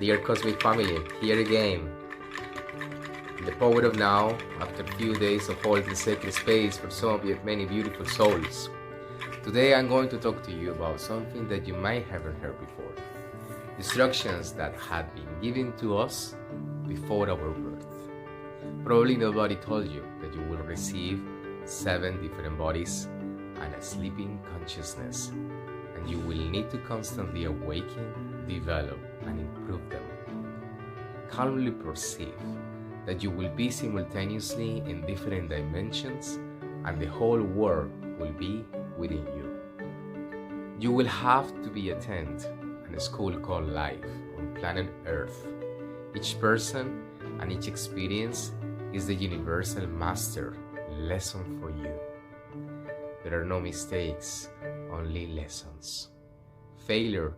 Dear Cosmic Family, here again. In the power of now, after a few days of holding sacred space for some of your many beautiful souls. Today I'm going to talk to you about something that you might haven't heard before. Instructions that had been given to us before our birth. Probably nobody told you that you will receive 7 different bodies and a sleeping consciousness, and you will need to constantly awaken, develop, and improve them. Calmly perceive that you will be simultaneously in different dimensions and the whole world will be within you. You will have to be attended in a school called life on planet Earth. Each person and each experience is the universal master lesson for you. There are no mistakes, only lessons. Failure